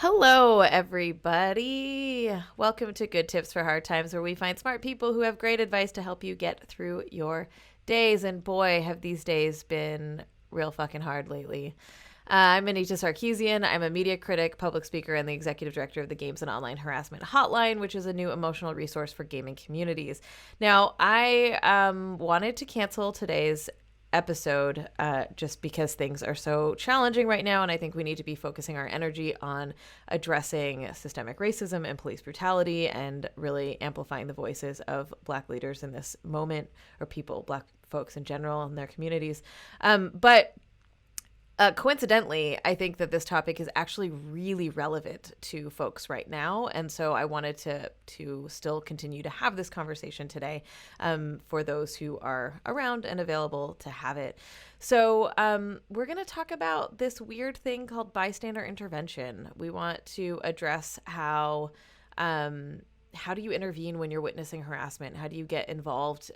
Hello, everybody. Welcome to Good Tips for Hard Times, where we find smart people who have great advice to help you get through your days. And boy, have these days been real fucking hard lately. I'm Anita Sarkeesian. I'm a media critic, public speaker, and the executive director of the Games and Online Harassment Hotline, which is a new emotional resource for gaming communities. Now, I wanted to cancel today's episode just because things are so challenging right now, and I think we need to be focusing our energy on addressing systemic racism and police brutality and really amplifying the voices of Black leaders in this moment, or people, Black folks in general in their communities. But coincidentally, I think that this topic is actually really relevant to folks right now, and so I wanted to still continue to have this conversation today for those who are around and available to have it. So we're going to talk about this weird thing called bystander intervention. We want to address how do you intervene when you're witnessing harassment? How do you get involved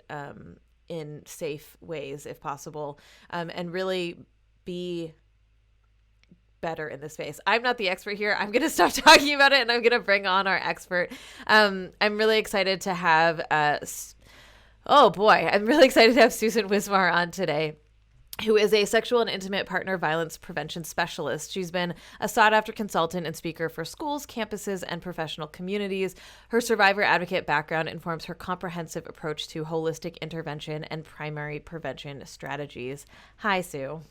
in safe ways, if possible, and really be better in this space. I'm not the expert here. I'm going to stop talking about it and I'm going to bring on our expert. I'm really excited to have, I'm really excited to have Susan Wismar on today, who is a sexual and intimate partner violence prevention specialist. She's been a sought-after consultant and speaker for schools, campuses, and professional communities. Her survivor advocate background informs her comprehensive approach to holistic intervention and primary prevention strategies. Hi, Sue.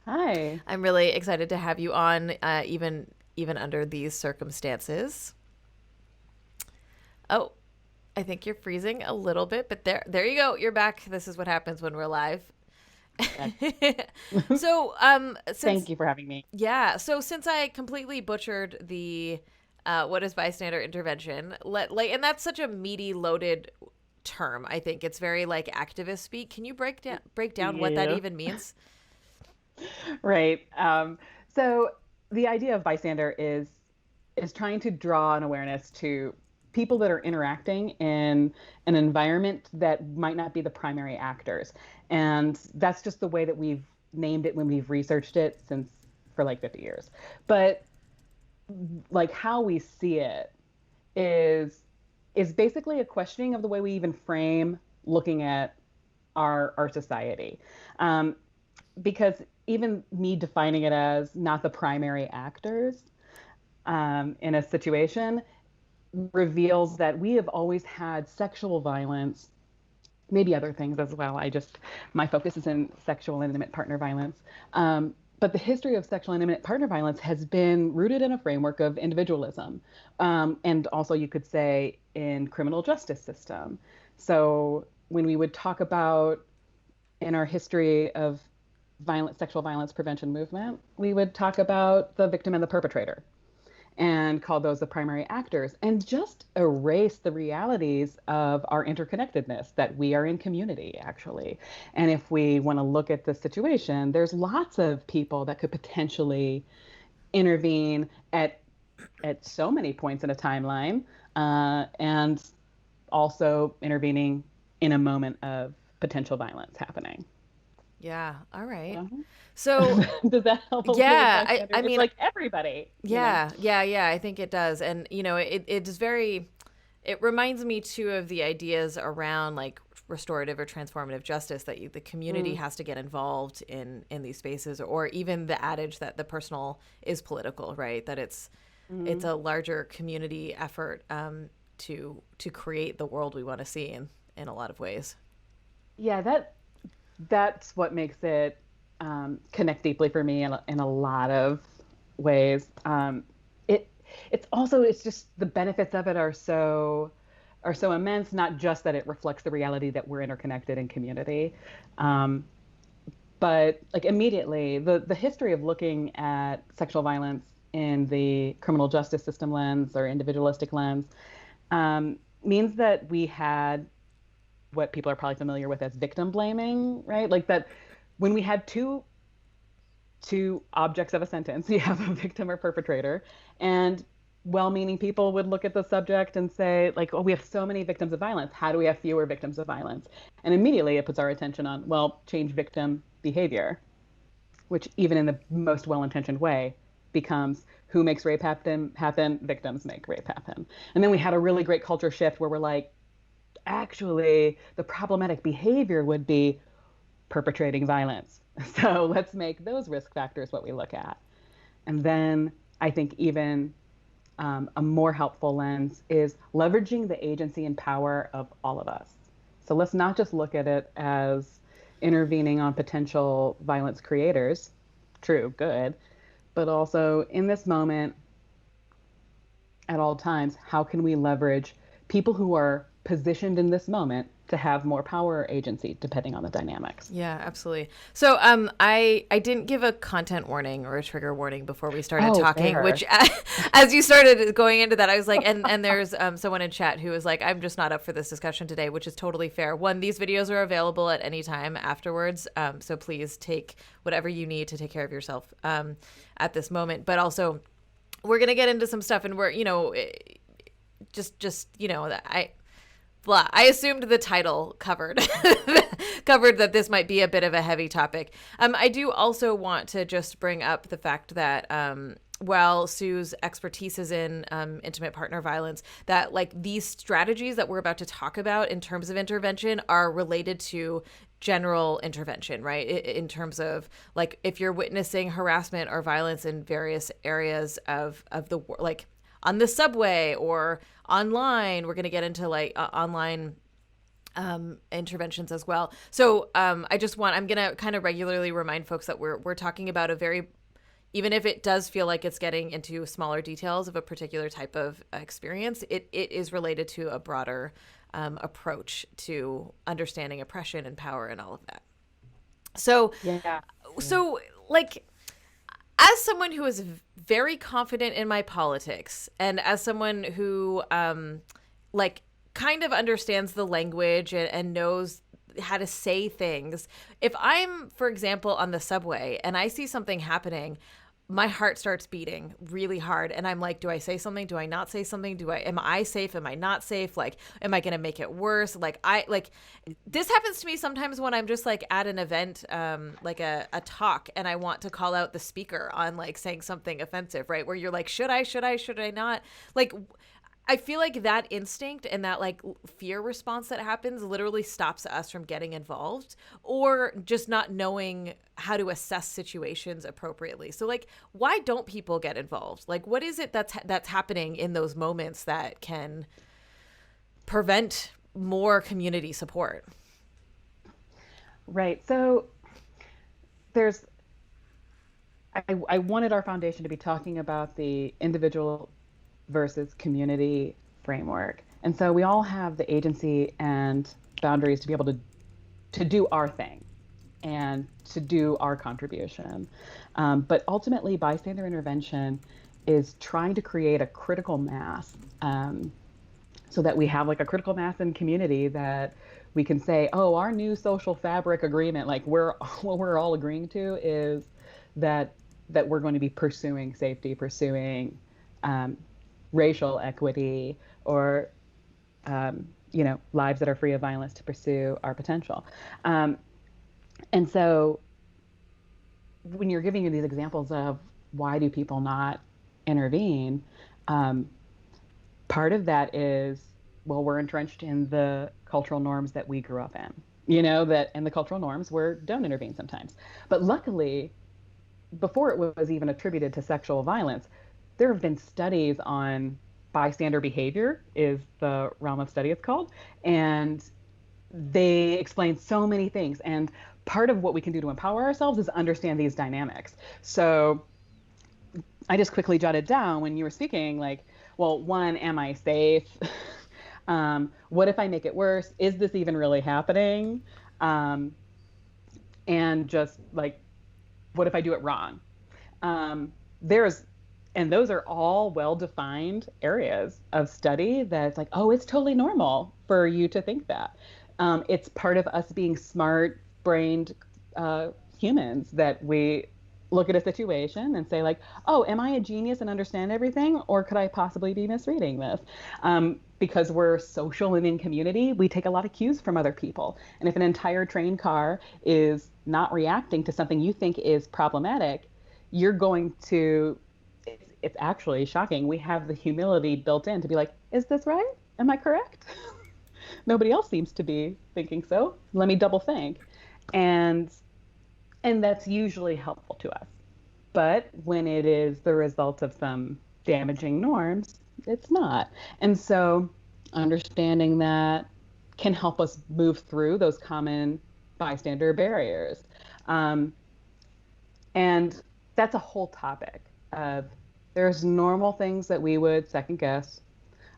Hi. I'm really excited to have you on, even under these circumstances. Oh, I think you're freezing a little bit, but there you go. You're back. This is what happens when we're live. So, Thank you for having me. Yeah. So since I completely butchered the what is bystander intervention, and that's such a meaty, loaded term. I think it's very like activist speak. Can you break down what that even means? Right. So the idea of bystander is trying to draw an awareness to people that are interacting in an environment that might not be the primary actors. And that's just the way that we've named it when we've researched it for like 50 years. But like how we see it is basically a questioning of the way we even frame looking at our society. Because even me defining it as not the primary actors in a situation reveals that we have always had sexual violence, maybe other things as well. My focus is in sexual and intimate partner violence. But the history of sexual and intimate partner violence has been rooted in a framework of individualism. And also you could say in criminal justice system. So when we would talk about in our history of sexual violence prevention movement, we would talk about the victim and the perpetrator and call those the primary actors and just erase the realities of our interconnectedness, that we are in community, actually. And if we want to look at the situation, there's lots of people that could potentially intervene at so many points in a timeline, and also intervening in a moment of potential violence happening. Yeah. All right. Uh-huh. So Does that help a little yeah, bit? I It's mean, like everybody. yeah, yeah, I think it does. And, it reminds me too of the ideas around like restorative or transformative justice, that the community has to get involved in these spaces, or even the adage that the personal is political, right? That it's a larger community effort to create the world we want to see in a lot of ways. Yeah, that's what makes it connect deeply for me in a lot of ways. It's just the benefits of it are so immense. Not just that it reflects the reality that we're interconnected in community, but like immediately the history of looking at sexual violence in the criminal justice system lens or individualistic lens means that we had what people are probably familiar with as victim blaming, right? Like that when we had two objects of a sentence, you have a victim or perpetrator, and well-meaning people would look at the subject and say, like, oh, we have so many victims of violence. How do we have fewer victims of violence? And immediately it puts our attention on, well, change victim behavior, which even in the most well-intentioned way becomes who makes rape happen? Victims make rape happen. And then we had a really great culture shift where we're like, actually, the problematic behavior would be perpetrating violence. So let's make those risk factors what we look at. And then I think even a more helpful lens is leveraging the agency and power of all of us. So let's not just look at it as intervening on potential violence creators, true, good, but also in this moment, at all times, how can we leverage people who are positioned in this moment to have more power or agency, depending on the dynamics. Yeah, absolutely. So I didn't give a content warning or a trigger warning before we started talking, fair. which as you started going into that, I was like, and there's someone in chat who was like, I'm just not up for this discussion today, which is totally fair. One, these videos are available at any time afterwards. So please take whatever you need to take care of yourself at this moment. But also, we're going to get into some stuff, and we're, I assumed the title covered that this might be a bit of a heavy topic. I do also want to just bring up the fact that while Sue's expertise is in intimate partner violence, that like these strategies that we're about to talk about in terms of intervention are related to general intervention, right? In terms of like if you're witnessing harassment or violence in various areas of the like on the subway or online, we're going to get into like online interventions as well. So I'm going to kind of regularly remind folks that we're talking about a very, even if it does feel like it's getting into smaller details of a particular type of experience, it is related to a broader approach to understanding oppression and power and all of that. So, so like, as someone who is very confident in my politics and as someone who like kind of understands the language and knows how to say things, if I'm, for example, on the subway and I see something happening, my heart starts beating really hard. And I'm like, do I say something? Do I not say something? Am I safe? Am I not safe? Like, am I going to make it worse? This happens to me sometimes when I'm just like at an event, like a talk, and I want to call out the speaker on like saying something offensive, right? Where you're like, should I not? Like, I feel like that instinct and that like fear response that happens literally stops us from getting involved or just not knowing how to assess situations appropriately. So like, why don't people get involved? Like, what is it that's happening in those moments that can prevent more community support? Right. So I wanted our foundation to be talking about the individual versus community framework. And so we all have the agency and boundaries to be able to do our thing and to do our contribution. But ultimately, bystander intervention is trying to create a critical mass so that we have like a critical mass in community that we can say, oh, our new social fabric agreement, like what we're all agreeing to is that we're going to be pursuing safety, pursuing racial equity, or lives that are free of violence to pursue our potential. And so when you're giving you these examples of why do people not intervene, part of that is, well, we're entrenched in the cultural norms that we grew up in, and the cultural norms where don't intervene sometimes. But luckily, before it was even attributed to sexual violence, there have been studies on bystander behavior, is the realm of study it's called, and they explain so many things. And part of what we can do to empower ourselves is understand these dynamics. So I just quickly jotted down when you were speaking, like, well, one, am I safe? What if I make it worse? Is this even really happening? And just like, what if I do it wrong? And those are all well-defined areas of study that's like, oh, it's totally normal for you to think that. It's part of us being smart-brained humans that we look at a situation and say like, oh, am I a genius and understand everything? Or could I possibly be misreading this? Because we're social and in community, we take a lot of cues from other people. And if an entire train car is not reacting to something you think is problematic, you're going to, it's actually shocking. We have the humility built in to be like, is this right? Am I correct? Nobody else seems to be thinking so. Let me double think. And that's usually helpful to us. But when it is the result of some damaging norms, it's not. And so understanding that can help us move through those common bystander barriers. Um, and that's a whole topic of there's normal things that we would second guess.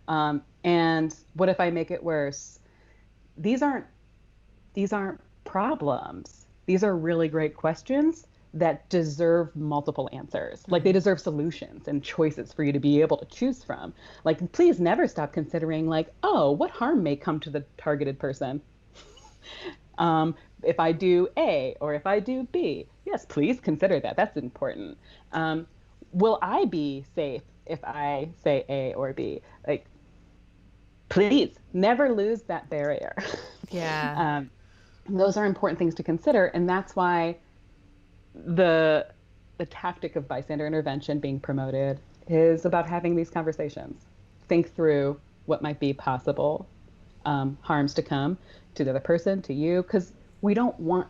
And what if I make it worse? These aren't problems. These are really great questions that deserve multiple answers. Like they deserve solutions and choices for you to be able to choose from. Like please never stop considering like, oh, what harm may come to the targeted person? If I do A or if I do B, yes, please consider that. That's important. Will I be safe if I say A or B? Like, please never lose that barrier. Yeah. Those are important things to consider, and that's why the tactic of bystander intervention being promoted is about having these conversations. Think through what might be possible harms to come to the other person, to you, because we don't want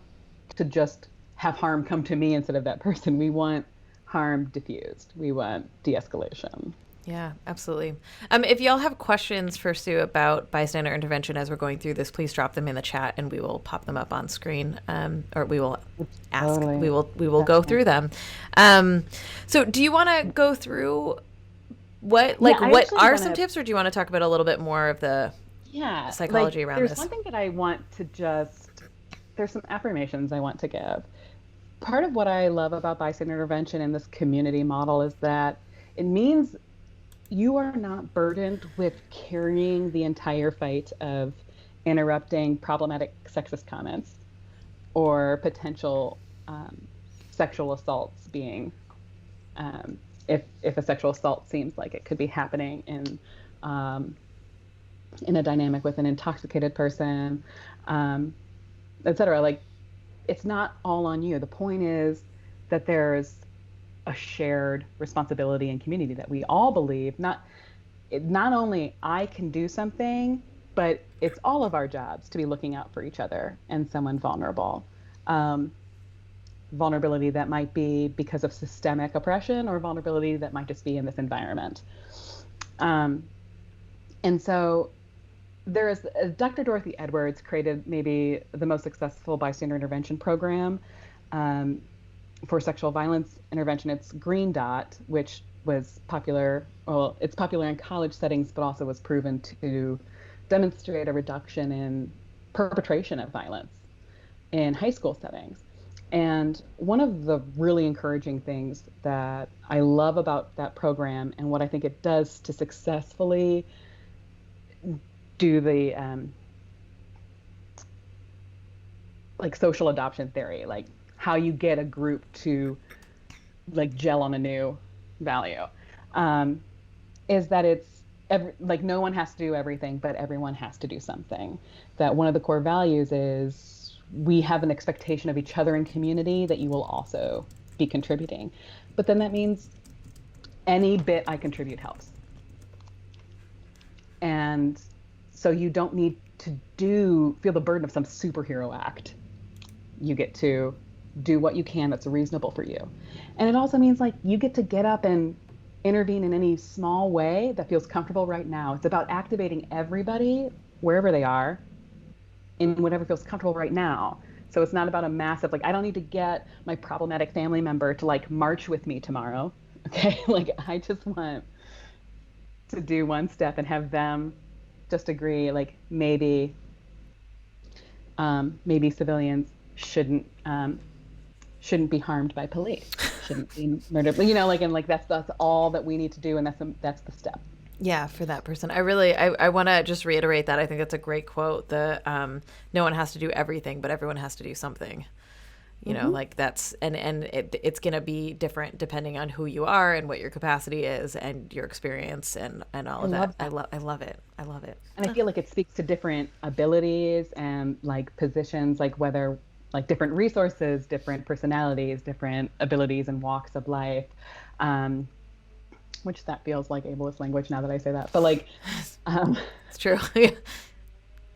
to just have harm come to me instead of that person. We want harm diffused. We want de-escalation. Yeah, absolutely. If y'all have questions for Sue about bystander intervention as we're going through this, please drop them in the chat and we will pop them up on screen, or we will ask. Totally. We will go through them. So, do you want to go through what are some tips, or do you want to talk about a little bit more of the psychology around this? There's one thing that I want to there's some affirmations I want to give. Part of what I love about bystander intervention in this community model is that it means you are not burdened with carrying the entire fight of interrupting problematic sexist comments or potential sexual assaults being, if a sexual assault seems like it could be happening in a dynamic with an intoxicated person, etc. Like, it's not all on you. The point is that there's a shared responsibility and community that we all believe not only I can do something, but it's all of our jobs to be looking out for each other and someone vulnerable. Vulnerability that might be because of systemic oppression or vulnerability that might just be in this environment. And so there is Dr. Dorothy Edwards created maybe the most successful bystander intervention program for sexual violence intervention. It's Green Dot, which was popular. Well, it's popular in college settings, but also was proven to demonstrate a reduction in perpetration of violence in high school settings. And one of the really encouraging things that I love about that program and what I think it does to successfully do the like social adoption theory, like how you get a group to like gel on a new value, is that it's like no one has to do everything, but everyone has to do something. That one of the core values is we have an expectation of each other in community that you will also be contributing. But then that means any bit I contribute helps. And so you don't need to feel the burden of some superhero act. You get to do what you can that's reasonable for you. And it also means like you get to get up and intervene in any small way that feels comfortable right now. It's about activating everybody wherever they are in whatever feels comfortable right now. So it's not about a massive, like, I don't need to get my problematic family member to like march with me tomorrow. Okay. Like, I just want to do one step and have them just agree, like maybe civilians shouldn't be harmed by police, shouldn't be murdered, and that's all that we need to do, and that's the step. Yeah, for that person. I want to just reiterate that. I think that's a great quote. No one has to do everything, but everyone has to do something. You know, like that's, and it's going to be different depending on who you are and what your capacity is and your experience and all of that. I love it. And I feel like it speaks to different abilities and like positions, like whether like different resources, different personalities, different abilities and walks of life. which that feels like ableist language now that I say that, but like, um, It's true.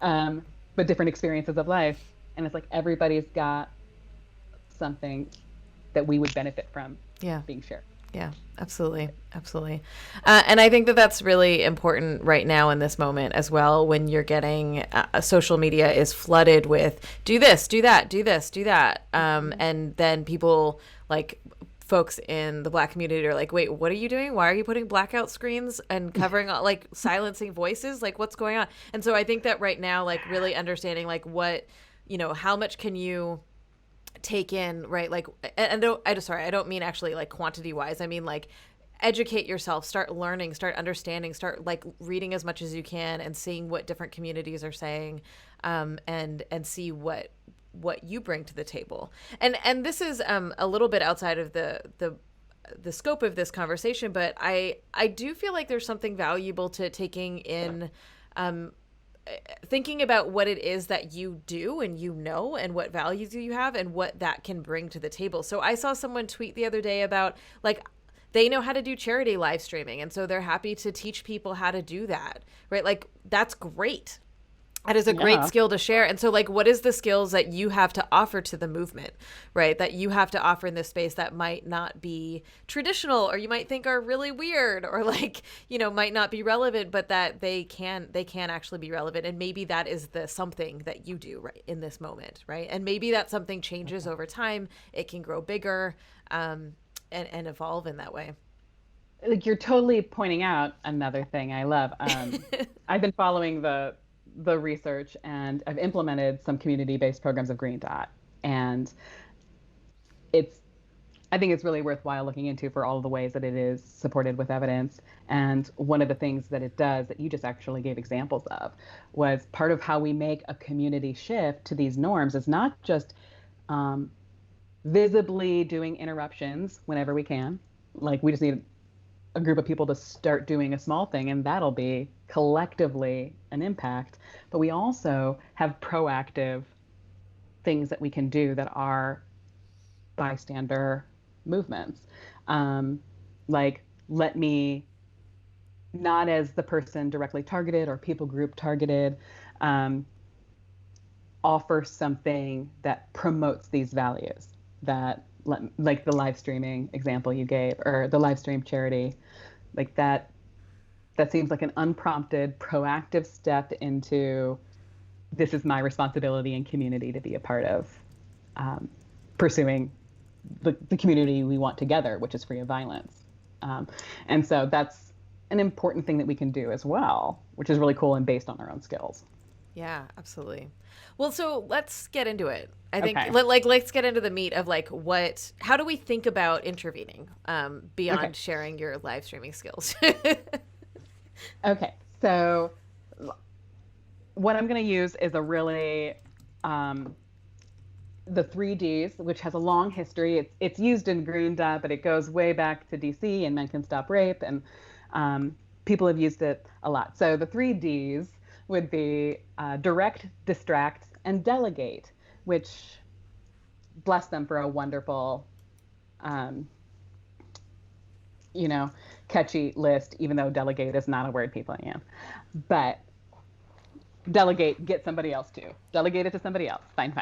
um, but different experiences of life. And it's like everybody's got something that we would benefit from Yeah. being shared. Yeah, absolutely. Absolutely. And I think that that's really important right now in this moment as well, when you're getting social media is flooded with do this, do that, do this, do that. And then people like folks in the Black community are like, wait, what are you doing? Why are you putting blackout screens and covering like silencing voices? Like what's going on? And so I think that right now, like really understanding like what, how much can you take in, right? Like, and I don't mean actually like quantity wise. I mean like educate yourself, start learning, start understanding, start like reading as much as you can and seeing what different communities are saying, and see what you bring to the table. And this is a little bit outside of the scope of this conversation, but I do feel like there's something valuable to taking in, thinking about what it is that you do and and what values you have and what that can bring to the table. So I saw someone tweet the other day about like they know how to do charity live streaming, and so they're happy to teach people how to do that, right? Like that's great. That is a great skill to share. And so like what is the skills that you have to offer to the movement, right? That you have to offer in this space that might not be traditional, or you might think are really weird, or like, might not be relevant, but that they can actually be relevant. And maybe that is the something that you do right in this moment, right? And maybe that something changes over time. It can grow bigger, and evolve in that way. Like you're totally pointing out another thing I love. I've been following the research, and I've implemented some community-based programs of Green Dot. And I think it's really worthwhile looking into for all of the ways that it is supported with evidence. And one of the things that it does that you just actually gave examples of was part of how we make a community shift to these norms is not just visibly doing interruptions whenever we can. Like we just need a group of people to start doing a small thing, and that'll be collectively an impact. But we also have proactive things that we can do that are bystander movements. Like, let me, not as the person directly targeted or people group targeted, offer something that promotes these values, that like the live streaming example you gave, or the live stream charity, like that seems like an unprompted proactive step into this is my responsibility and community to be a part of, pursuing the community we want together, which is free of violence. And so that's an important thing that we can do as well, which is really cool and based on our own skills. Yeah, absolutely. Well, so let's get into it. I think Okay. let's get into the meat of like how do we think about intervening, beyond sharing your live streaming skills? Okay. So what I'm going to use is a really, the 3Ds, which has a long history. It's used in Green Dot, but it goes way back to DC and Men Can Stop Rape, and people have used it a lot. So the 3Ds would be direct, distract, and delegate, which bless them for a wonderful, catchy list, even though delegate is not a word people use. But delegate, get somebody else to. Delegate it to somebody else. Fine.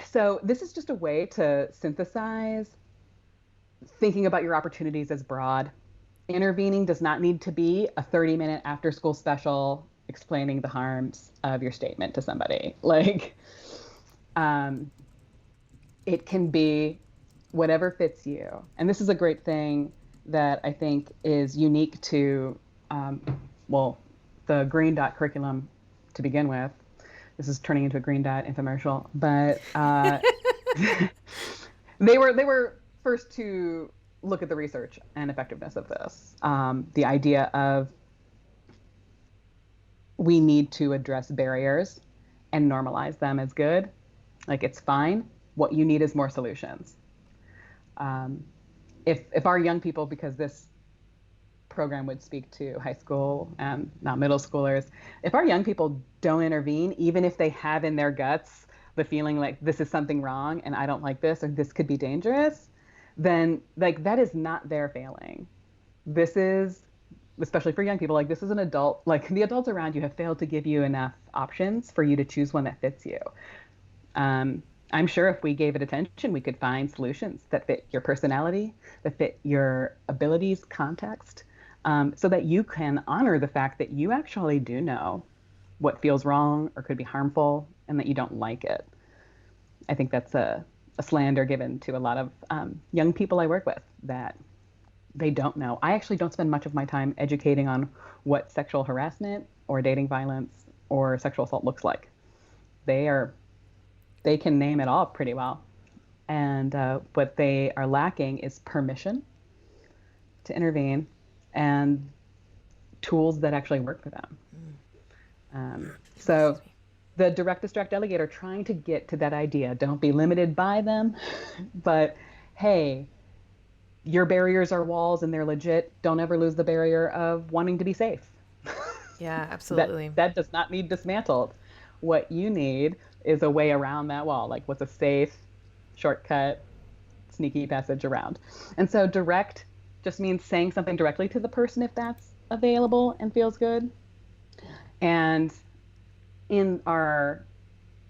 So this is just a way to synthesize thinking about your opportunities as broad. Intervening does not need to be a 30-minute after-school special explaining the harms of your statement to somebody. Like, it can be whatever fits you. And this is a great thing that I think is unique to, the Green Dot curriculum to begin with. This is turning into a Green Dot infomercial, but they were first to look at the research and effectiveness of this. The idea of we need to address barriers and normalize them as good. Like, it's fine. What you need is more solutions. If our young people, because this program would speak to high school and not middle schoolers, if our young people don't intervene, even if they have in their guts the feeling like this is something wrong and I don't like this or this could be dangerous, then like that is not their failing. This is, especially for young people, like this is an adult, like the adults around you have failed to give you enough options for you to choose one that fits you. Um, I'm sure if we gave it attention, we could find solutions that fit your personality, that fit your abilities, context, so that you can honor the fact that you actually do know what feels wrong or could be harmful and that you don't like it. I think that's a slander given to a lot of young people I work with that they don't know. I actually don't spend much of my time educating on what sexual harassment or dating violence or sexual assault looks like. They are they can name it all pretty well, and what they are lacking is permission to intervene and tools that actually work for them. So the direct distract delegate are trying to get to that idea. Don't be limited by them, but hey, your barriers are walls and they're legit. Don't ever lose the barrier of wanting to be safe. Yeah, that absolutely. that does not need dismantled. What you need is a way around that wall. Like what's a safe shortcut, sneaky passage around. And so direct just means saying something directly to the person if that's available and feels good. And in our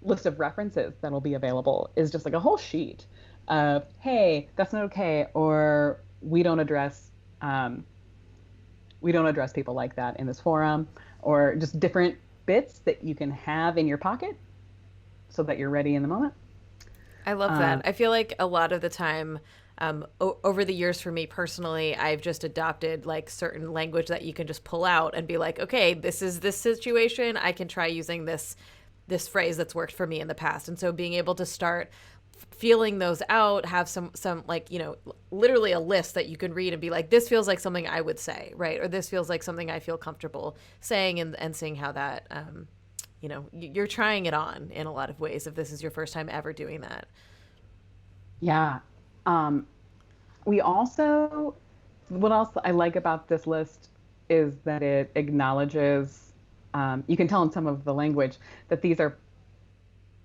list of references that'll be available is just like a whole sheet of, hey, that's not okay, or um, we don't address people like that in this forum, or just different bits that you can have in your pocket so that you're ready in the moment. I love that. Um, I feel like a lot of the time, over the years for me personally, I've just adopted like certain language that you can just pull out and be like, okay, this is this situation. I can try using this phrase that's worked for me in the past. And so being able to start feeling those out, have some like, you know, literally a list that you can read and be like, this feels like something I would say, right? Or this feels like something I feel comfortable saying, and seeing how that you know, you're trying it on in a lot of ways if this is your first time ever doing that. yeah. Um, we also, what else I like about this list is that it acknowledges, you can tell in some of the language that these are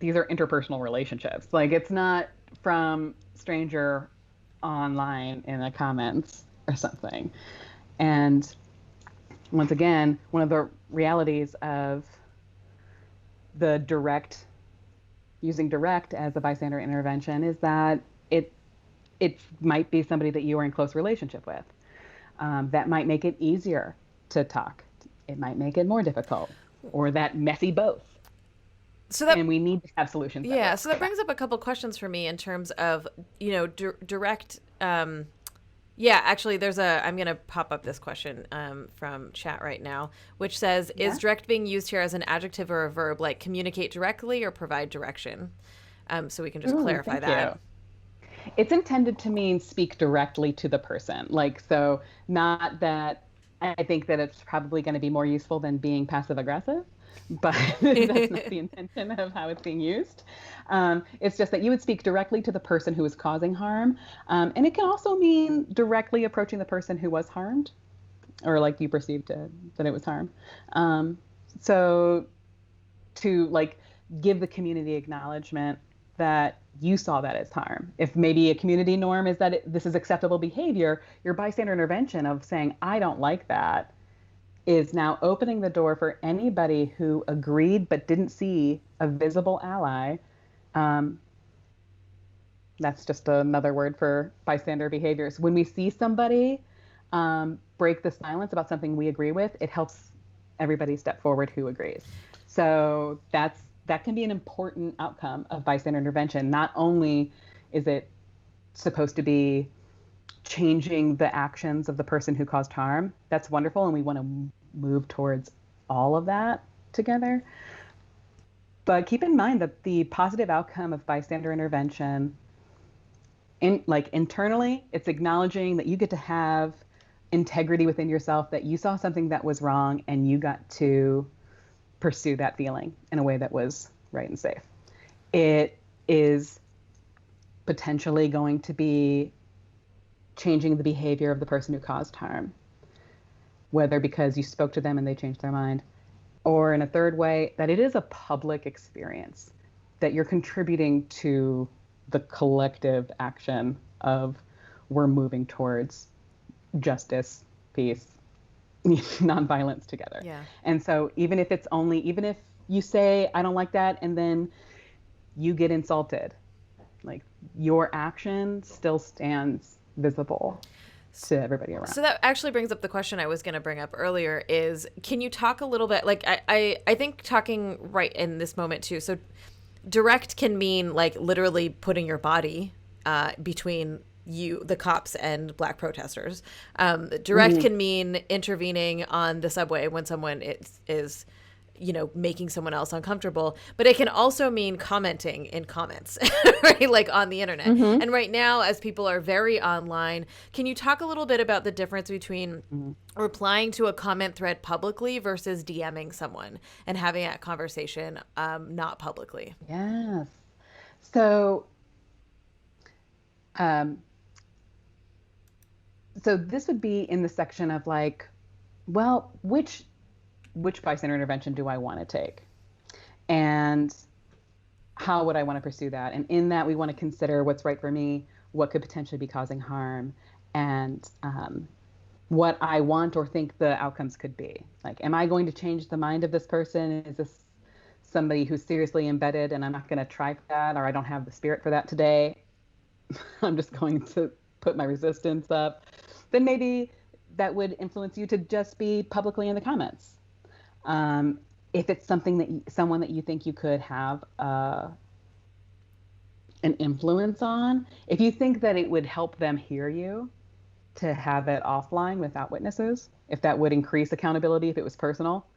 interpersonal relationships. Like it's not from stranger online in the comments or something. And once again, one of the realities of the direct using direct as a bystander intervention is that it it might be somebody that you are in close relationship with. That might make it easier to talk. It might make it more difficult, or that messy both. So that And we need to have solutions that Yeah, work so for that that. brings up a couple questions for me in terms of, you know, direct. Yeah, actually, I'm going to pop up this question from chat right now, which says, is Yeah. direct being used here as an adjective or a verb, like communicate directly or provide direction? So we can just Ooh, clarify thank that. you. It's intended to mean speak directly to the person. Like, so not that I think that it's probably going to be more useful than being passive aggressive, but that's not the intention of how it's being used. It's just that you would speak directly to the person who is causing harm. And it can also mean directly approaching the person who was harmed or like you perceived that it was harm. Um, so to like give the community acknowledgement that you saw that as harm. If maybe a community norm is that this is acceptable behavior, your bystander intervention of saying, I don't like that, is now opening the door for anybody who agreed but didn't see a visible ally. Um, that's just another word for bystander behaviors. When we see somebody break the silence about something we agree with, it helps everybody step forward who agrees. So that can be an important outcome of bystander intervention. Not only is it supposed to be changing the actions of the person who caused harm, that's wonderful, and we want to move towards all of that together. But keep in mind that the positive outcome of bystander intervention like internally, it's acknowledging that you get to have integrity within yourself, that you saw something that was wrong and you got to pursue that feeling in a way that was right and safe. It is potentially going to be changing the behavior of the person who caused harm, whether because you spoke to them and they changed their mind, or in a third way, that it is a public experience, that you're contributing to the collective action of we're moving towards justice, peace, nonviolence together. Yeah. And so even if you say, I don't like that, and then you get insulted, like your action still stands visible to everybody around. So that actually brings up the question I was going to bring up earlier is, can you talk a little bit, like, I think talking right in this moment too. So direct can mean like literally putting your body between the cops and black protesters. Direct can mean intervening on the subway when someone is making someone else uncomfortable, but it can also mean commenting in comments, right? Like on the internet. And right now, as people are very online, can you talk a little bit about the difference between replying to a comment thread publicly versus DMing someone and having that conversation not publicly? Yes. So, so this would be in the section of like, well, which bystander intervention do I want to take? And how would I want to pursue that? And in that, we want to consider what's right for me, what could potentially be causing harm, and what I want or think the outcomes could be. Like, am I going to change the mind of this person? Is this somebody who's seriously embedded and I'm not going to try for that, or I don't have the spirit for that today? I'm just going to put my resistance up. Then maybe that would influence you to just be publicly in the comments. If it's someone that you think you could have an influence on, if you think that it would help them hear you, to have it offline without witnesses, if that would increase accountability, if it was personal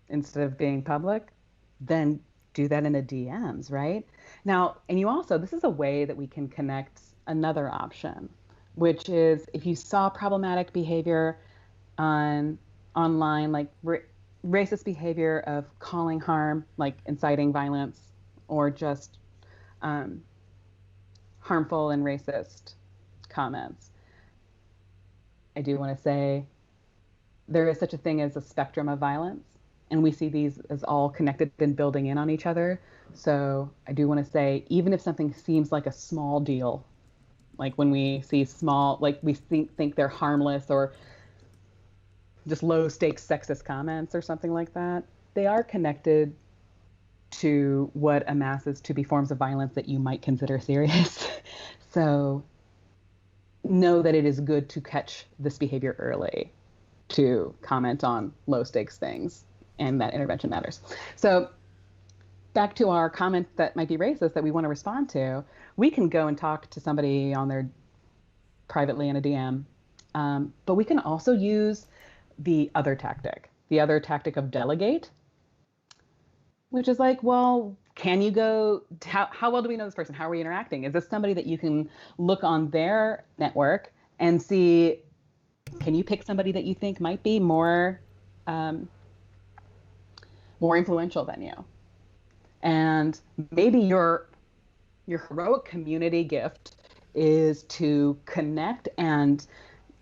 instead of being public, then do that in the DMs, right? Now, and you also, this is a way that we can connect another option, which is if you saw problematic behavior online, like racist behavior of calling harm, like inciting violence, or just harmful and racist comments. I do want to say there is such a thing as a spectrum of violence, and we see these as all connected and building in on each other. So I do want to say, even if something seems like a small deal, like when we see small, like we think they're harmless or just low stakes sexist comments or something like that, they are connected to what amasses to be forms of violence that you might consider serious. So know that it is good to catch this behavior early, to comment on low stakes things, and that intervention matters. So back to our comment that might be racist that we want to respond to, we can go and talk to somebody on their privately in a DM, but we can also use the other tactic of delegate, which is like, well, can you go, how well do we know this person? How are we interacting? Is this somebody that you can look on their network and see, can you pick somebody that you think might be more influential than you? And maybe your heroic community gift is to connect and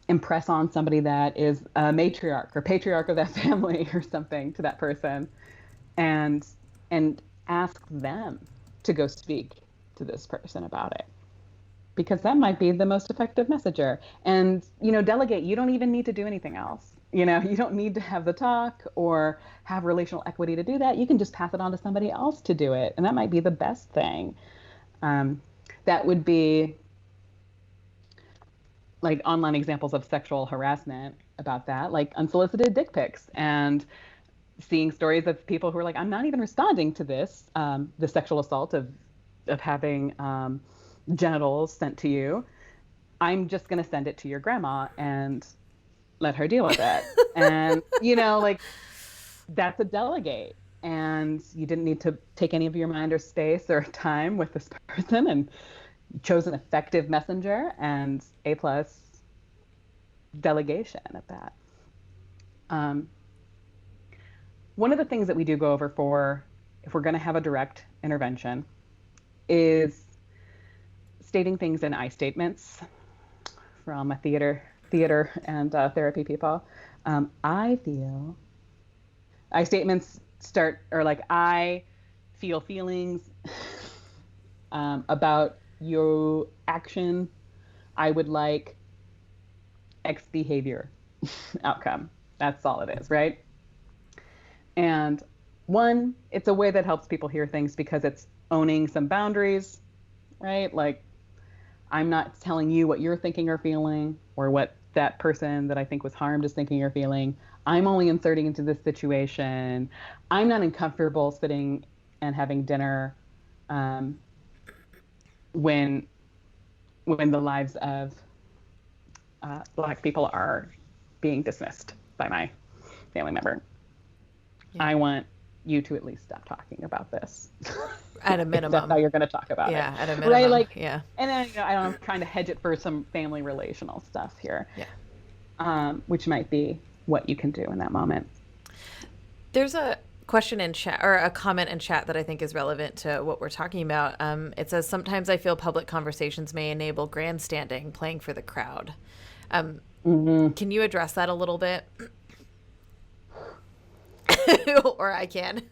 impress on somebody that is a matriarch or patriarch of that family or something to that person, and ask them to go speak to this person about it, because that might be the most effective messenger. And delegate, you don't even need to do anything else. You don't need to have the talk or have relational equity to do that. You can just pass it on to somebody else to do it, and that might be the best thing. That would be like online examples of sexual harassment about that, like unsolicited dick pics, and seeing stories of people who are like, I'm not even responding to this, the sexual assault of having genitals sent to you. I'm just going to send it to your grandma and let her deal with it. And, like, that's a delegate. And you didn't need to take any of your mind or space or time with this person, and you chose an effective messenger, and A+ delegation at that. One of the things that we do go over for if we're going to have a direct intervention is stating things in I statements from a theater and therapy people. I statements start, or like, I feel feelings about your action, I would like X behavior outcome. That's all it is, right? And one, it's a way that helps people hear things because it's owning some boundaries, right? Like, I'm not telling you what you're thinking or feeling or what that person that I think was harmed is thinking or feeling. I'm only inserting into this situation. I'm not uncomfortable sitting and having dinner um, when the lives of Black people are being dismissed by my family member. Yeah. I want you to at least stop talking about this. At a If that's minimum. how you're going to talk about it. Yeah, at a minimum. Right? Like, yeah. and then, I don't know, I'm trying to hedge it for some family relational stuff here. Yeah. Which might be what you can do in that moment. There's a question in chat, or a comment in chat, that I think is relevant to what we're talking about. It says, sometimes I feel public conversations may enable grandstanding, playing for the crowd. Can you address that a little bit? Or I can.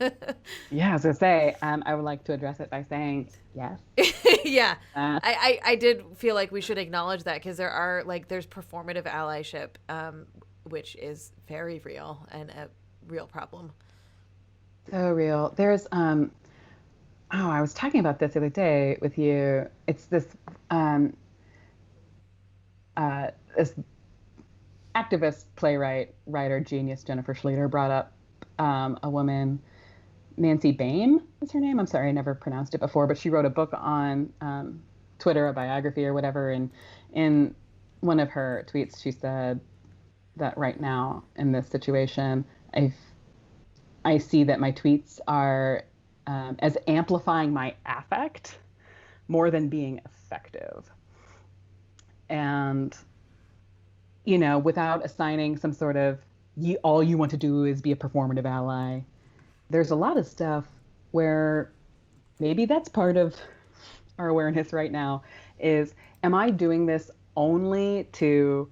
Yeah, I was going to say, I would like to address it by saying yes. Yeah. I did feel like we should acknowledge that, because there's performative allyship, which is very real and a real problem. So real. There's I was talking about this the other day with you. It's this activist, playwright, writer, genius Jennifer Schlueter brought up a woman, Nancy Bain is her name. I'm sorry, I never pronounced it before, but she wrote a book on Twitter, a biography or whatever. And in one of her tweets, she said that right now in this situation, I see that my tweets are as amplifying my affect more than being effective. And, without assigning some sort of, all you want to do is be a performative ally, there's a lot of stuff where maybe that's part of our awareness right now is, am I doing this only to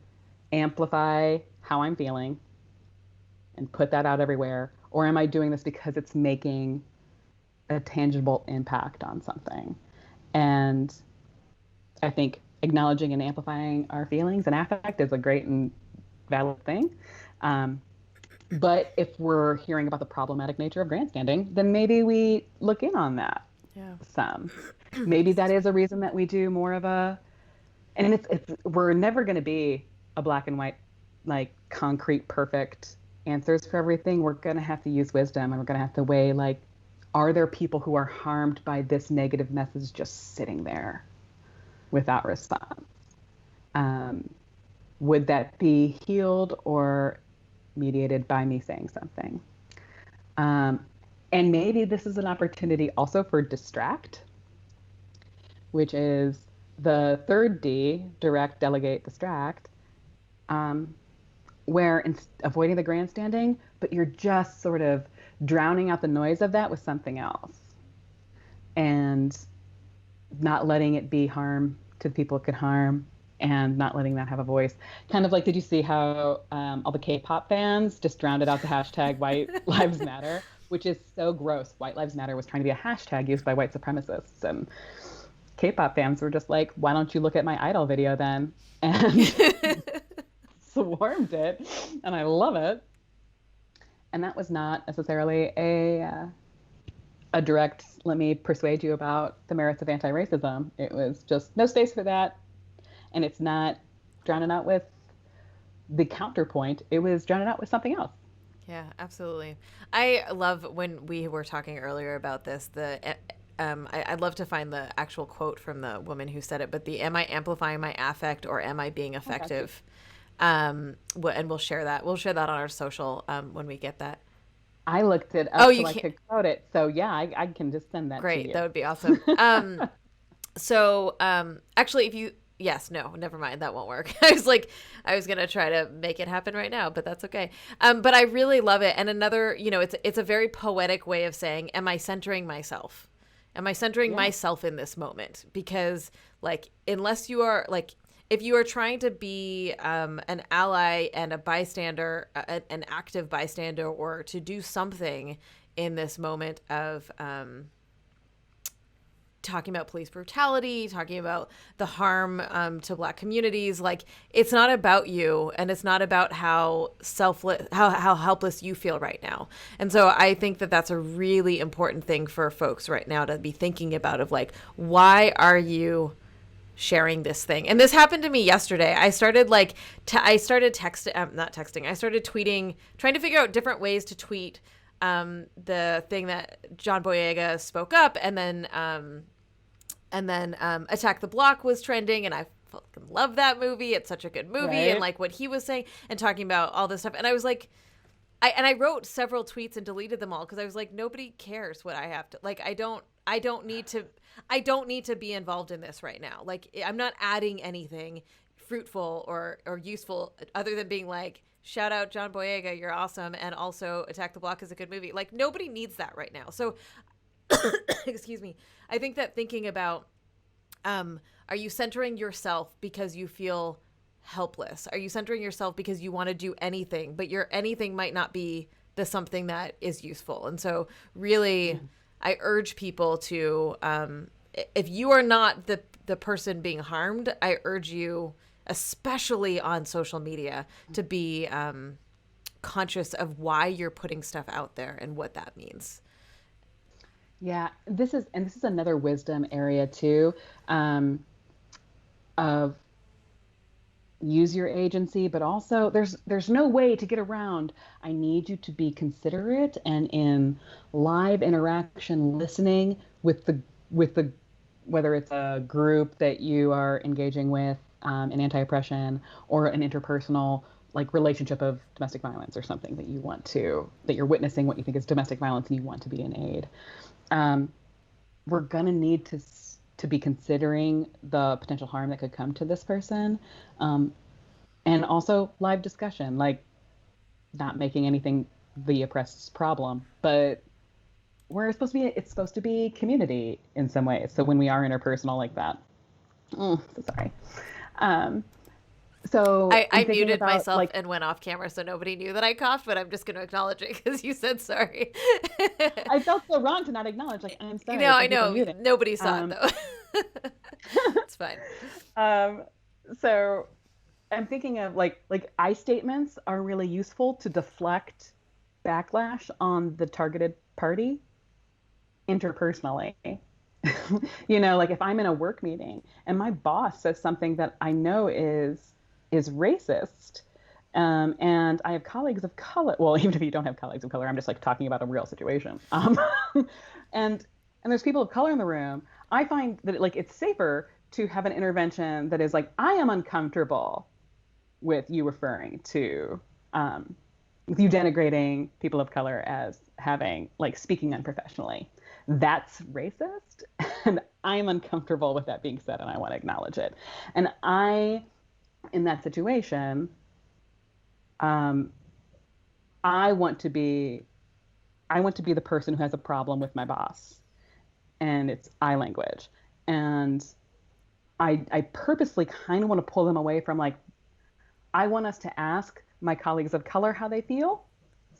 amplify how I'm feeling and put that out everywhere? Or am I doing this because it's making a tangible impact on something? And I think acknowledging and amplifying our feelings and affect is a great and valid thing. But if we're hearing about the problematic nature of grandstanding, then maybe we look in on that some. Maybe that is a reason that we do more of and we're never going to be a black and white, like concrete, perfect answers for everything. We're going to have to use wisdom, and we're going to have to weigh, like, are there people who are harmed by this negative message just sitting there without response? Would that be healed or mediated by me saying something? And maybe this is an opportunity also for distract, which is the third D, direct, delegate, distract, where avoiding the grandstanding, but you're just sort of drowning out the noise of that with something else and not letting it be harm to the people it could harm, and not letting that have a voice. Kind of like, did you see how all the K-pop fans just drowned out the hashtag White Lives Matter, which is so gross. White Lives Matter was trying to be a hashtag used by white supremacists, and K-pop fans were just like, why don't you look at my Idol video then? And swarmed it, and I love it. And that was not necessarily a direct, let me persuade you about the merits of anti-racism. It was just no space for that. And it's not drowning out with the counterpoint. It was drowning out with something else. Yeah, absolutely. I love when we were talking earlier about this, I'd love to find the actual quote from the woman who said it, but am I amplifying my affect, or am I being effective? And we'll share that. We'll share that on our social when we get that. I looked it up so I could quote it. So yeah, I can just send that to you. Great, that would be awesome. Actually, no, never mind. That won't work. I was going to try to make it happen right now, but that's okay. But I really love it. And another, it's a very poetic way of saying, am I centering myself? Am I centering myself in this moment? Because, like, unless you are, like, if you are trying to be an ally and a bystander, an active bystander, or to do something in this moment of talking about police brutality, talking about the harm to Black communities. Like, it's not about you, and it's not about how selfless, how helpless you feel right now. And so I think that that's a really important thing for folks right now to be thinking about, of like, why are you sharing this thing? And this happened to me yesterday. I started like, I started not texting. I started tweeting, trying to figure out different ways to tweet the thing that John Boyega spoke up, and then Attack the Block was trending, and I fucking love that movie. It's such a good movie, Right. and like what he was saying and talking about all this stuff. And I was like, I wrote several tweets and deleted them all because I was like, nobody cares what I have to, like, I don't need to be involved in this right now. Like, I'm not adding anything fruitful or useful other than being like, shout out John Boyega, you're awesome, and also Attack the Block is a good movie. Like, nobody needs that right now. So excuse me. I think that thinking about, are you centering yourself because you feel helpless? Are you centering yourself because you want to do anything, but your anything might not be the something that is useful? And so really, I urge people to, if you are not the person being harmed, I urge you, especially on social media, to be conscious of why you're putting stuff out there and what that means. Yeah, this is another wisdom area too, of use your agency, but also there's no way to get around. I need you to be considerate and in live interaction, listening with the whether it's a group that you are engaging with in anti-oppression, or an interpersonal like relationship of domestic violence or something that you're witnessing what you think is domestic violence and you want to be in aid. We're gonna need to be considering the potential harm that could come to this person, and also live discussion, like not making anything the oppressed's problem, but it's supposed to be community in some ways. So when we are interpersonal like that, so sorry. So I muted myself like, and went off camera so nobody knew that I coughed, but I'm just going to acknowledge it because you said sorry. I felt so wrong to not acknowledge. Like, I'm sorry. No, I know. Nobody saw it though. It's fine. So I'm thinking of like I statements are really useful to deflect backlash on the targeted party interpersonally. You know, like if I'm in a work meeting and my boss says something that I know is racist, and I have colleagues of color. Well, even if you don't have colleagues of color, I'm just like talking about a real situation. And there's people of color in the room. I find that like it's safer to have an intervention that is like, I am uncomfortable with you referring to, with you denigrating people of color as having like speaking unprofessionally. That's racist, and I'm uncomfortable with that being said, and I want to acknowledge it. And in that situation, I want to be the person who has a problem with my boss, and it's I language. And I purposely kind of want to pull them away from like, I want us to ask my colleagues of color how they feel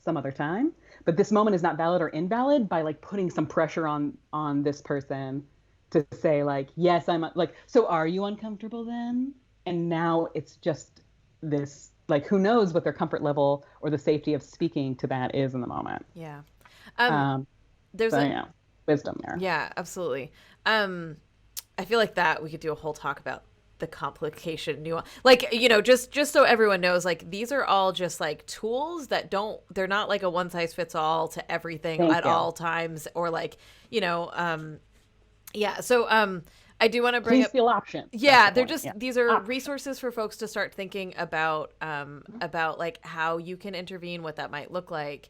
some other time, but this moment is not valid or invalid by like putting some pressure on this person to say like, yes, I'm like, so are you uncomfortable then? And now it's just this, like, who knows what their comfort level or the safety of speaking to that is in the moment. Yeah. There's wisdom there. Yeah, absolutely. I feel like that we could do a whole talk about the complication nuance, like, you know, just so everyone knows, like, these are all just like tools that they're not like a one size fits all to everything at all times, or like, you know, yeah. So, I do want to bring up feel options. Yeah, they're just these are resources for folks to start thinking about like how you can intervene, what that might look like.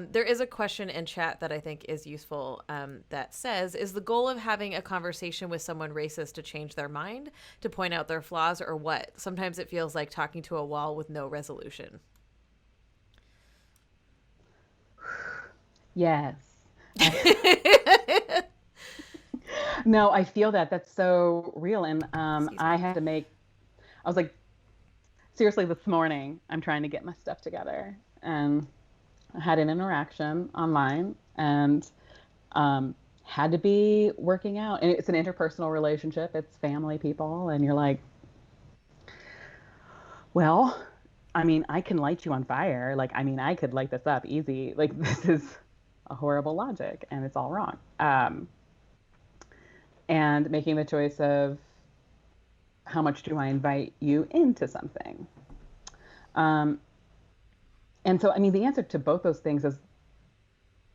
There is a question in chat that I think is useful that says, is the goal of having a conversation with someone racist to change their mind, to point out their flaws, or what? Sometimes it feels like talking to a wall with no resolution. Yes. No, I feel that. That's so real. And I was like, seriously, this morning, I'm trying to get my stuff together. And I had an interaction online and had to be working out. And it's an interpersonal relationship, it's family, people. And you're like, well, I mean, I can light you on fire. Like, I mean, I could light this up easy. Like, this is a horrible logic and it's all wrong. And making the choice of how much do I invite you into something? Um, and so, I mean, the answer to both those things is,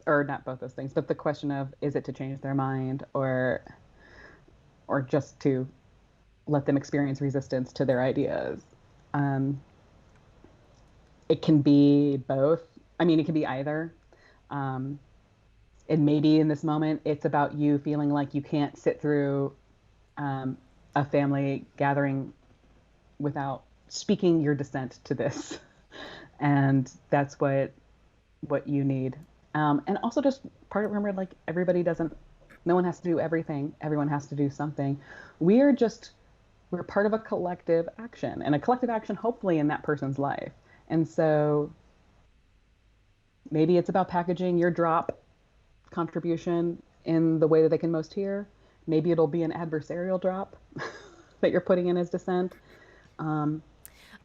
or not both those things, but the question of is it to change their mind or just to let them experience resistance to their ideas? Um, it can be both. I mean, it can be either. Um, and maybe in this moment, it's about you feeling like you can't sit through um, a family gathering without speaking your dissent to this, and that's what you need. And also just part of remember, like everybody doesn't, no one has to do everything. Everyone has to do something. We are just we're part of a collective action, and a collective action hopefully in that person's life. And so maybe it's about packaging your drop contribution in the way that they can most hear. Maybe it'll be an adversarial drop that you're putting in as dissent. Um,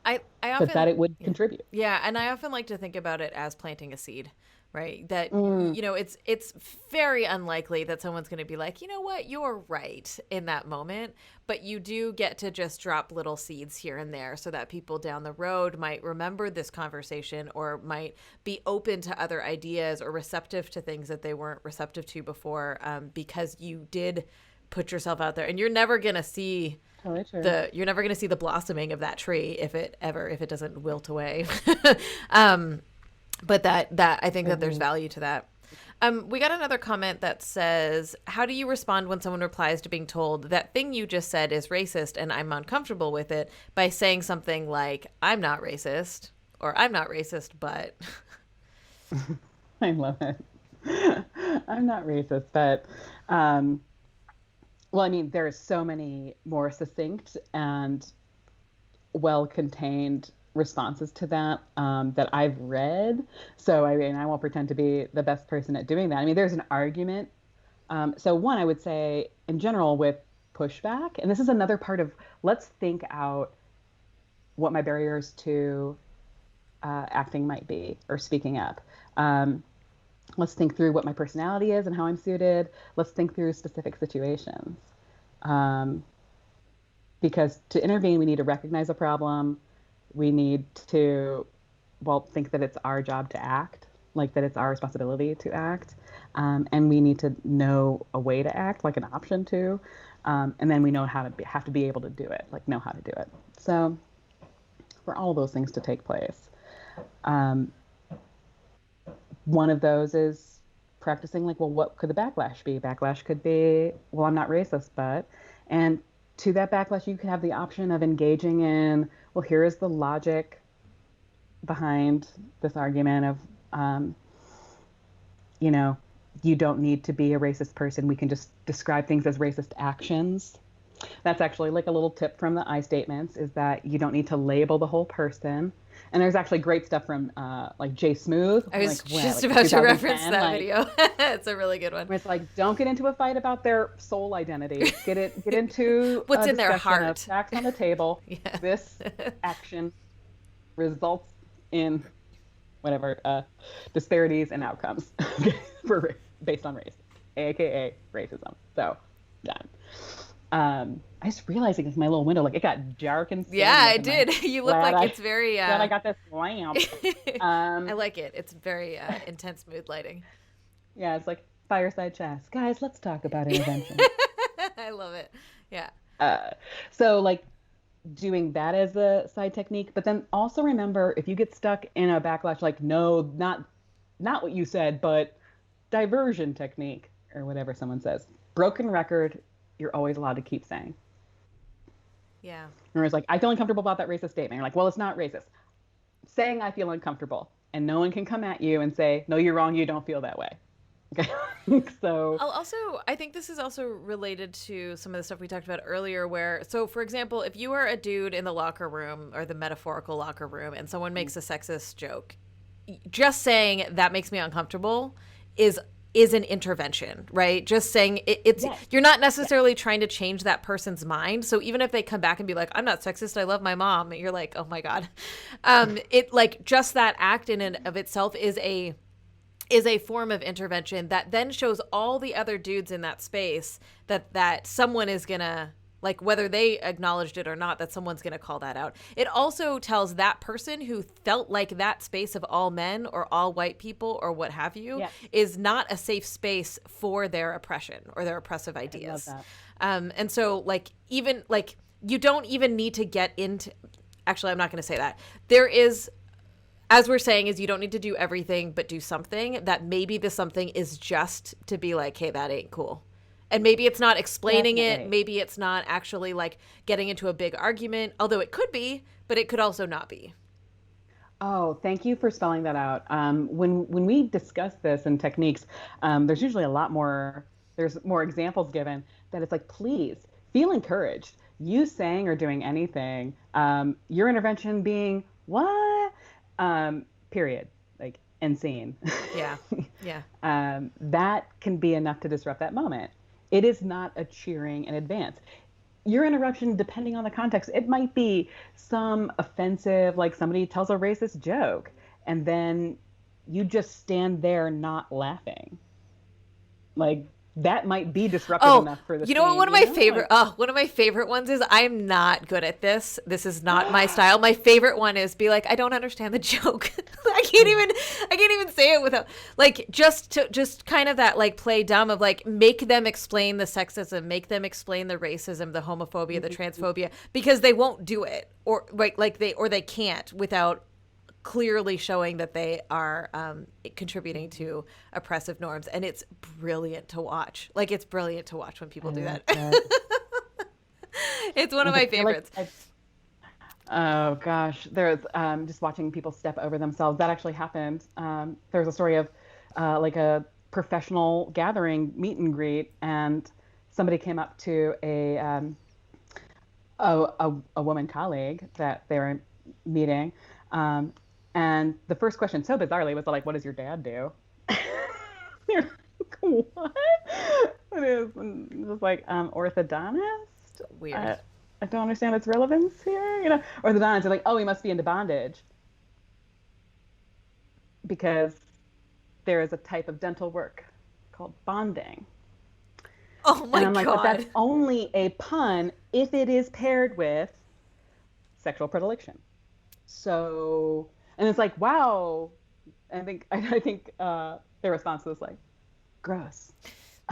I but that often, it would contribute. yeah, and I often like to think about it as planting a seed, right? That Mm, it's very unlikely that someone's going to be like, you know what, you're right in that moment, but you do get to just drop little seeds here and there so that people down the road might remember this conversation or might be open to other ideas or receptive to things that they weren't receptive to before, because you did put yourself out there, and you're never going to see totally true. you're never going to see the blossoming of that tree if it doesn't wilt away. But that I think that there's value to that. We got another comment that says, how do you respond when someone replies to being told that thing you just said is racist and I'm uncomfortable with it, by saying something like, I'm not racist, or I'm not racist, but I love it. I'm not racist, but um, well, I mean, there's so many more succinct and well-contained responses to that that I've read. So I mean, I won't pretend to be the best person at doing that. I mean, there's an argument. So one, I would say in general with pushback, and this is another part of let's think out what my barriers to acting might be or speaking up. Let's think through what my personality is and how I'm suited. Let's think through specific situations. Um, because to intervene, we need to recognize a problem. We need to, well, think that it's our job to act, like that it's our responsibility to act. And we need to know a way to act, like an option to. And then we know how to have to be able to do it, like know how to do it. So for all those things to take place. Um, One of those is practicing like, well, what could the backlash be? Backlash could be, well, I'm not racist, but, and to that backlash, you could have the option of engaging in, well, here is the logic behind this argument of, you know, you don't need to be a racist person. We can just describe things as racist actions. That's actually like a little tip from the I statements is that you don't need to label the whole person. And there's actually great stuff from like Jay Smooth. I was like, just like about to 2010, reference that like, video. It's a really good one. where it's like, don't get into a fight about their soul identity. Get into What's a in their discussion heart. of facts on the table. Yeah. This action results in whatever disparities and outcomes for based on race, aka racism. So done. I just realizing it's my little window, like it got dark and Yeah, it did. You look like it's very glad I got this lamp. I like it. It's very intense mood lighting. Yeah, it's like fireside chats. Guys, let's talk about intervention. I love it. Yeah. So like doing that as a side technique, but then also remember if you get stuck in a backlash, like no, not what you said, but diversion technique or whatever someone says. Broken record, you're always allowed to keep saying. Yeah. Or it's like, I feel uncomfortable about that racist statement. You're like, well, it's not racist. Saying I feel uncomfortable, and no one can come at you and say, no, you're wrong. You don't feel that way. Okay. So I think this is also related to some of the stuff we talked about earlier where, so for example, if you are a dude in the locker room or the metaphorical locker room and someone makes a sexist joke, just saying that makes me uncomfortable is is an intervention, right? Just saying it's Yes. you're not necessarily trying to change that person's mind. So even if they come back and be like, I'm not sexist, I love my mom, you're like, oh my God. It like just that act in and of itself is a form of intervention that then shows all the other dudes in that space that someone is gonna, like, whether they acknowledged it or not, that someone's gonna call that out. It also tells that person who felt like that space of all men or all white people or what have you is not a safe space for their oppression or their oppressive ideas. I love that. And so like even like you don't even need to get into, actually I'm not going to say that. There is, as we're saying, is you don't need to do everything, but do something. That maybe the something is just to be like, hey, that ain't cool. And maybe it's not explaining it. Maybe it's not actually like getting into a big argument, although it could be, but it could also not be. Oh, thank you for spelling that out. When we discuss this and techniques, there's usually a lot more, there's more examples given that it's like, please feel encouraged. You saying or doing anything, your intervention being what? Period. Like, and scene. Yeah. Yeah. That can be enough to disrupt that moment. It is not a cheering in advance. Your interruption, depending on the context, it might be some offensive, like somebody tells a racist joke, and then you just stand there not laughing. Like, that might be disruptive enough for the you know what? scene, One of my favorite ones is, I'm not good at this. This is not my style. My favorite one is be like, I don't understand the joke. I can't even say it without like just kind of that like play dumb of like make them explain the sexism, make them explain the racism, the homophobia, the transphobia, because they won't do it or like they can't without clearly showing that they are contributing to oppressive norms. And it's brilliant to watch. Like, it's brilliant to watch when people do that. It's one of my favorites. Oh gosh, there's just watching people step over themselves. That actually happened. There's a story of like a professional gathering meet and greet, and somebody came up to a woman colleague that they were meeting, and the first question, so bizarrely, was like, "What does your dad do?" You're like, "What?" It is just like orthodontist. Weird. I don't understand its relevance here. Orthodontists are like, "Oh, he must be into bondage," because there is a type of dental work called bonding. Oh my God. And I'm like, but that's only a pun if it is paired with sexual predilection. So, and it's like, wow. I think their response was like, gross.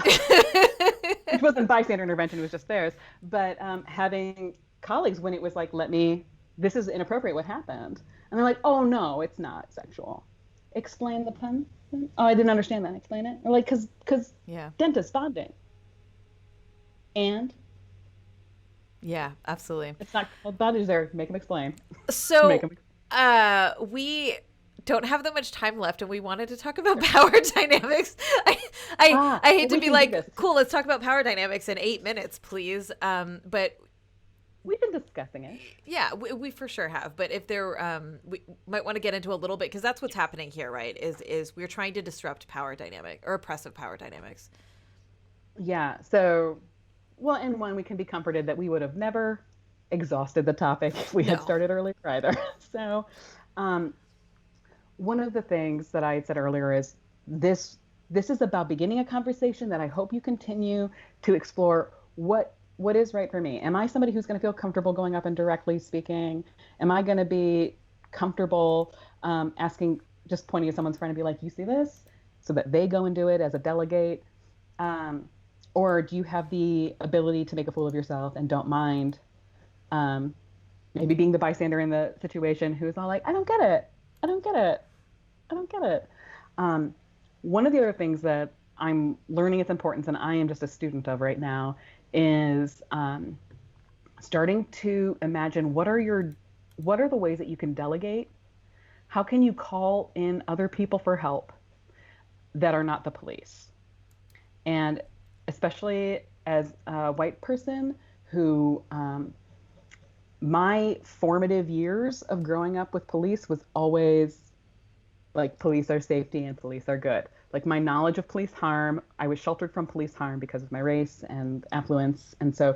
Which wasn't bystander intervention, it was just theirs. But having colleagues when it was like, this is inappropriate, what happened? And they're like, oh no, it's not sexual. Explain the pun. Oh, I didn't understand that. Explain it. Or like, because dentist bonding. And? Yeah, absolutely. It's not called bondage there. Make them explain. So, we don't have that much time left, and we wanted to talk about power dynamics. I hate to be like, cool, let's talk about power dynamics in 8 minutes, please. But we've been discussing it. Yeah, we for sure have. But if we might want to get into a little bit, because that's what's happening here, right? Is we're trying to disrupt power dynamic or oppressive power dynamics. Yeah. So, well, in one, we can be comforted that we would have never exhausted the topic if we had started earlier either. So, one of the things that I had said earlier is this is about beginning a conversation that I hope you continue to explore what is right for me. Am I somebody who's going to feel comfortable going up and directly speaking? Am I going to be comfortable asking, just pointing at someone's friend and be like, you see this? So that they go and do it as a delegate. Or do you have the ability to make a fool of yourself and don't mind maybe being the bystander in the situation who's all like, I don't get it. I don't get it. I don't get it. One of the other things that I'm learning its importance, and I am just a student of right now, is starting to imagine what are the ways that you can delegate? How can you call in other people for help that are not the police? And especially as a white person who my formative years of growing up with police was always like police are safety and police are good. Like my knowledge of police harm, I was sheltered from police harm because of my race and affluence. And so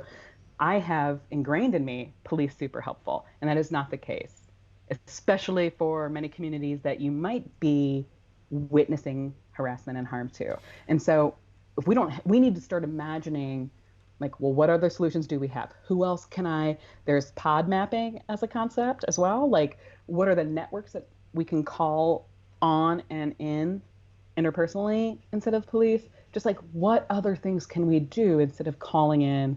I have ingrained in me police super helpful. And that is not the case, especially for many communities that you might be witnessing harassment and harm to. And so if we don't, we need to start imagining like, well, what other solutions do we have? Who else can there's pod mapping as a concept as well. Like, what are the networks that we can call on and in interpersonally instead of police? Just like, what other things can we do instead of calling in,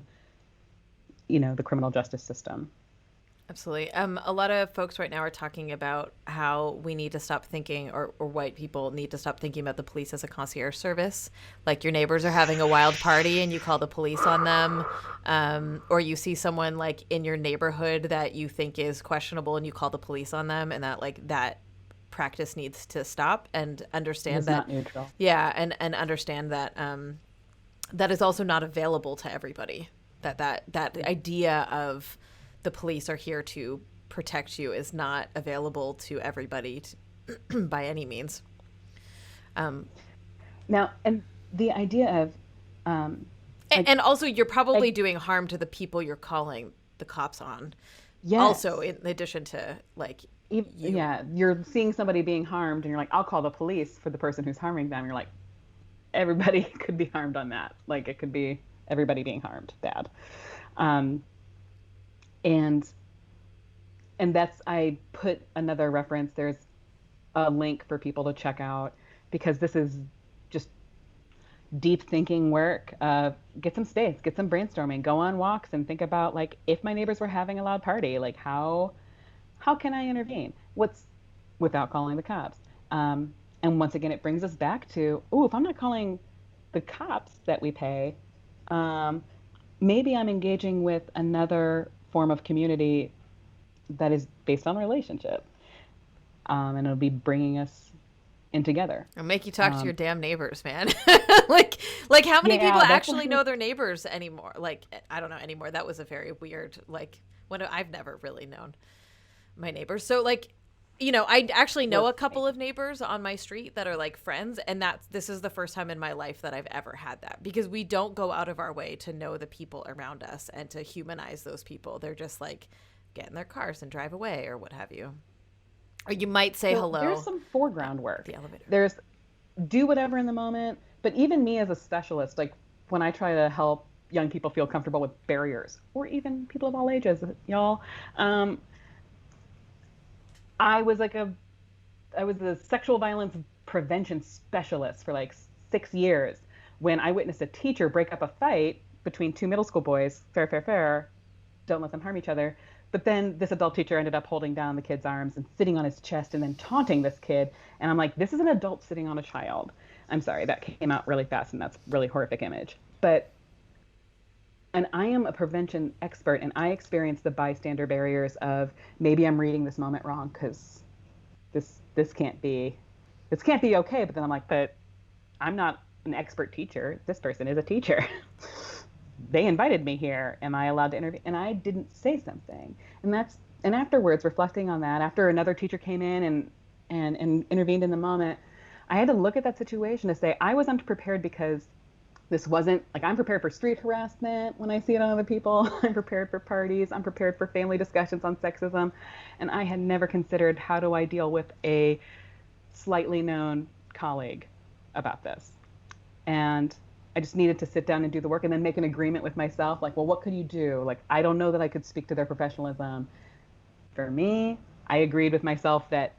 the criminal justice system? Absolutely. A lot of folks right now are talking about how we need to stop thinking, or white people need to stop thinking about the police as a concierge service. Like your neighbors are having a wild party and you call the police on them. Or you see someone like in your neighborhood that you think is questionable and you call the police on them, and that practice needs to stop, and understand it's that not neutral. Yeah. And understand that, that is also not available to everybody. That idea of the police are here to protect you is not available to everybody by any means. Now, and the idea of... and also you're probably doing harm to the people you're calling the cops on. Yes. Also, in addition to like... Yeah, you're seeing somebody being harmed and you're like, I'll call the police for the person who's harming them. You're like, everybody could be harmed on that. Like it could be everybody being harmed bad. And that's, I put another reference. There's a link for people to check out because this is just deep thinking work. Get some space, get some brainstorming, go on walks and think about like, if my neighbors were having a loud party, like how can I intervene? Without calling the cops? And once again, it brings us back to, if I'm not calling the cops that we pay, maybe I'm engaging with another form of community that is based on relationship. And it'll be bringing us in together. It'll make you talk to your damn neighbors, man. like how many people actually know their neighbors anymore? Like, I don't know anymore. That was a very weird, like, I've never really known my neighbors. So like, I actually know a couple of neighbors on my street that are like friends, and this is the first time in my life that I've ever had that, because we don't go out of our way to know the people around us and to humanize those people. They're just like get in their cars and drive away or what have you. Or you might say hello. There's some foreground work. The elevator. There's do whatever in the moment, but even me as a specialist, like when I try to help young people feel comfortable with barriers, or even people of all ages, y'all, I was a sexual violence prevention specialist for like 6 years when I witnessed a teacher break up a fight between two middle school boys. Fair, don't let them harm each other. But then this adult teacher ended up holding down the kid's arms and sitting on his chest and then taunting this kid. And I'm like, this is an adult sitting on a child. I'm sorry, that came out really fast and that's a really horrific image. And I am a prevention expert, and I experience the bystander barriers of maybe I'm reading this moment wrong because this can't be okay. But then I'm like, but I'm not an expert teacher. This person is a teacher. They invited me here. Am I allowed to intervene? And I didn't say something. And afterwards, reflecting on that, after another teacher came in and intervened in the moment, I had to look at that situation to say I was unprepared, because this wasn't like, I'm prepared for street harassment when I see it on other people. I'm prepared for parties. I'm prepared for family discussions on sexism. And I had never considered, how do I deal with a slightly known colleague about this? And I just needed to sit down and do the work and then make an agreement with myself. Like, well, what could you do? Like, I don't know that I could speak to their professionalism. For me, I agreed with myself that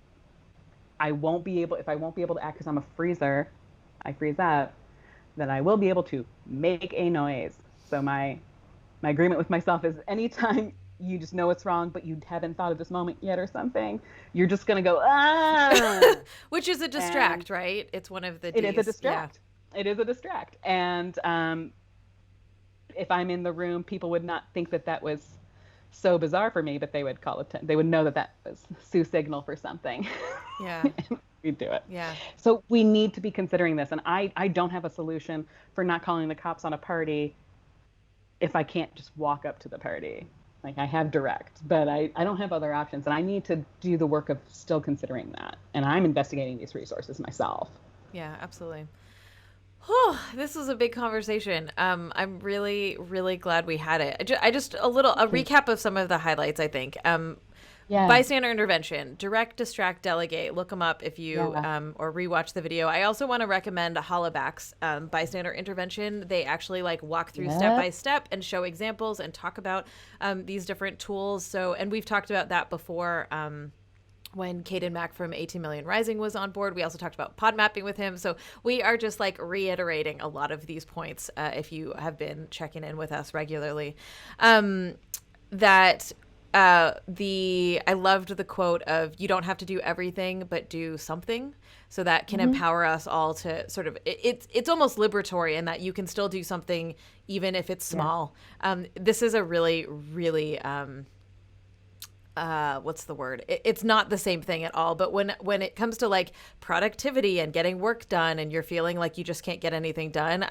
if I won't be able to act because I'm a freezer, I freeze up, that I will be able to make a noise. So my agreement with myself is, anytime you just know it's wrong, but you haven't thought of this moment yet or something, you're just going to go, ah! Which is a distract, right? It's one of the Ds. It is a distract. Yeah. It is a distract. And if I'm in the room, people would not think that was so bizarre for me, but they would they would know that was Sue signal for something. Yeah. We'd do it. Yeah. So we need to be considering this. And I don't have a solution for not calling the cops on a party if I can't just walk up to the party. Like I have direct, but I don't have other options. And I need to do the work of still considering that. And I'm investigating these resources myself. Yeah, absolutely. Oh, this was a big conversation. I'm really, really glad we had it. I just a recap of some of the highlights, I think. Yeah. Bystander intervention, direct, distract, delegate. Look them up if you or rewatch the video. I also want to recommend Hollaback's bystander intervention. They actually like walk through step by step and show examples and talk about these different tools. So, and we've talked about that before. When Caden Mack from 18 Million Rising was on board, we also talked about pod mapping with him. So we are just like reiterating a lot of these points if you have been checking in with us regularly. I loved the quote of you don't have to do everything, but do something. So that can empower us all to sort of, it's almost liberatory in that you can still do something even if it's small. This is a really, really, what's the word? It's not the same thing at all. But when it comes to like productivity and getting work done and you're feeling like you just can't get anything done,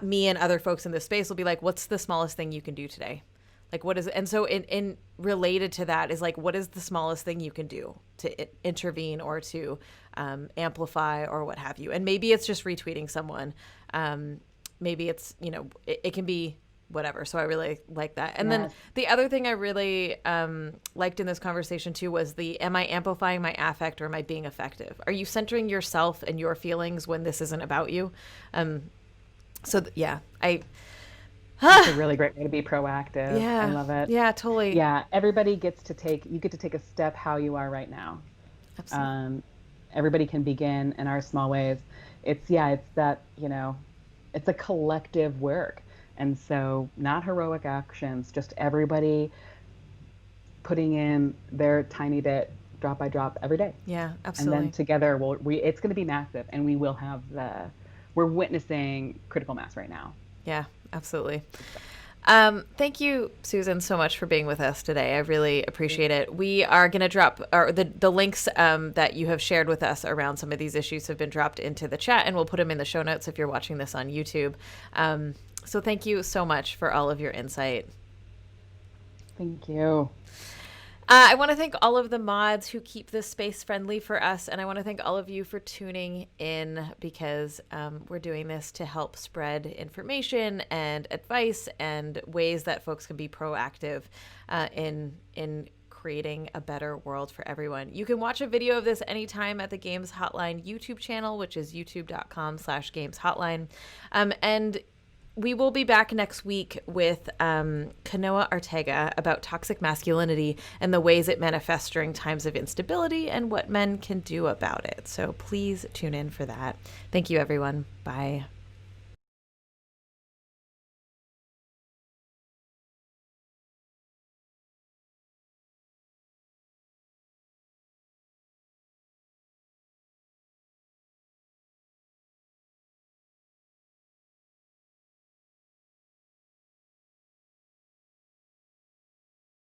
me and other folks in this space will be like, what's the smallest thing you can do today? Like, what is it? And so in related to that is like, what is the smallest thing you can do to intervene or to amplify or what have you? And maybe it's just retweeting someone. Maybe it's, it can be whatever. So I really like that. And then the other thing I really liked in this conversation too was am I amplifying my affect or am I being effective? Are you centering yourself and your feelings when this isn't about you? It's a really great way to be proactive. Yeah. I love it. Yeah, totally. Yeah. Everybody get to take a step how you are right now. Absolutely. Everybody can begin in our small ways. It's that, it's a collective work. And so not heroic actions, just everybody putting in their tiny bit drop by drop every day. Yeah, absolutely. And then together it's going to be massive and we will have we're witnessing critical mass right now. Yeah, absolutely. Thank you, Susan, so much for being with us today. I really appreciate it. We are going to drop the links that you have shared with us around some of these issues have been dropped into the chat, and we'll put them in the show notes if you're watching this on YouTube. So thank you so much for all of your insight. Thank you. I want to thank all of the mods who keep this space friendly for us. And I want to thank all of you for tuning in because we're doing this to help spread information and advice and ways that folks can be proactive in creating a better world for everyone. You can watch a video of this anytime at the Games Hotline YouTube channel, which is youtube.com/gameshotline. And we will be back next week with Kanoa Ortega about toxic masculinity and the ways it manifests during times of instability and what men can do about it. So please tune in for that. Thank you, everyone. Bye.